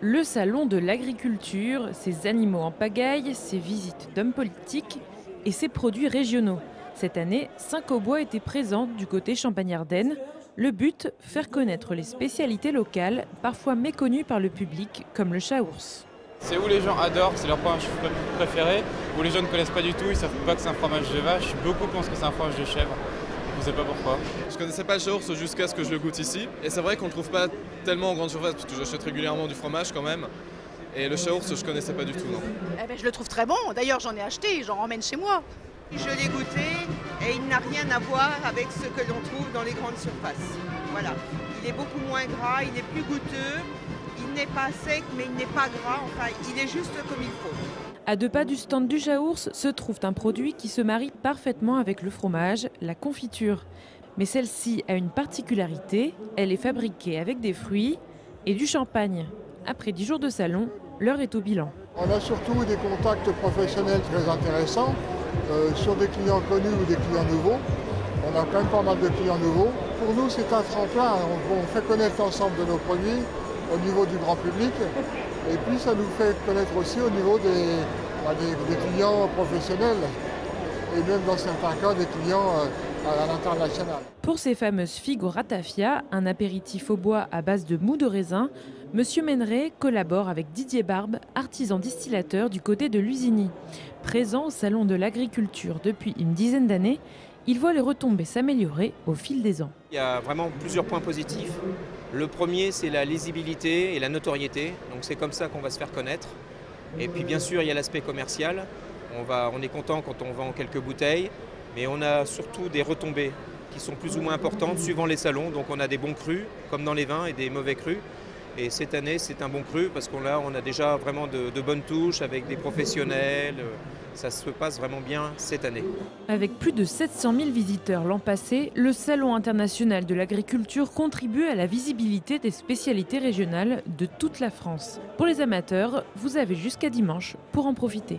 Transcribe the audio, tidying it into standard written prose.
Le salon de l'agriculture, ses animaux en pagaille, ses visites d'hommes politiques et ses produits régionaux. Cette année, Saint-Caubois était présent du côté Champagne-Ardenne. Le but, faire connaître les spécialités locales, parfois méconnues par le public, comme le chaours. C'est où les gens adorent, c'est leur fromage préféré, où les gens ne connaissent pas du tout, ils ne savent pas que c'est un fromage de vache. Beaucoup pensent que c'est un fromage de chèvre. Je ne sais pas pourquoi. Je connaissais pas le chaours jusqu'à ce que je le goûte ici. Et c'est vrai qu'on ne trouve pas tellement en grande surface, parce que j'achète régulièrement du fromage quand même. Et le chaours, je connaissais pas du tout, non. Eh ben, je le trouve très bon. D'ailleurs, j'en ai acheté, j'en emmène chez moi. Je l'ai goûté et il n'a rien à voir avec ce que l'on trouve dans les grandes surfaces. Voilà. Il est beaucoup moins gras, il est plus goûteux, il n'est pas sec mais il n'est pas gras, enfin il est juste comme il faut. À 2 pas du stand du chaours se trouve un produit qui se marie parfaitement avec le fromage, la confiture. Mais celle-ci a une particularité, elle est fabriquée avec des fruits et du champagne. Après 10 jours de salon, l'heure est au bilan. On a surtout des contacts professionnels très intéressants sur des clients connus ou des clients nouveaux. On a quand même pas mal de clients nouveaux. Pour nous, c'est un tremplin. On fait connaître l'ensemble de nos produits au niveau du grand public. Et puis, ça nous fait connaître aussi au niveau des clients professionnels. Et même dans certains cas, des clients à l'international. Pour ces fameuses figues au ratafia, un apéritif au bois à base de mou de raisin, Monsieur Méneret collabore avec Didier Barbe, artisan distillateur du côté de Lusigny. Présent au salon de l'agriculture depuis une dizaine d'années, il voit les retombées s'améliorer au fil des ans. Il y a vraiment plusieurs points positifs. Le premier, c'est la lisibilité et la notoriété. Donc c'est comme ça qu'on va se faire connaître. Et puis bien sûr, il y a l'aspect commercial. On est content quand on vend quelques bouteilles, mais on a surtout des retombées qui sont plus ou moins importantes suivant les salons. Donc on a des bons crus, comme dans les vins, et des mauvais crus. Et cette année, c'est un bon cru parce qu'on a déjà vraiment de bonnes touches avec des professionnels. Ça se passe vraiment bien cette année. Avec plus de 700 000 visiteurs l'an passé, le Salon international de l'agriculture contribue à la visibilité des spécialités régionales de toute la France. Pour les amateurs, vous avez jusqu'à dimanche pour en profiter.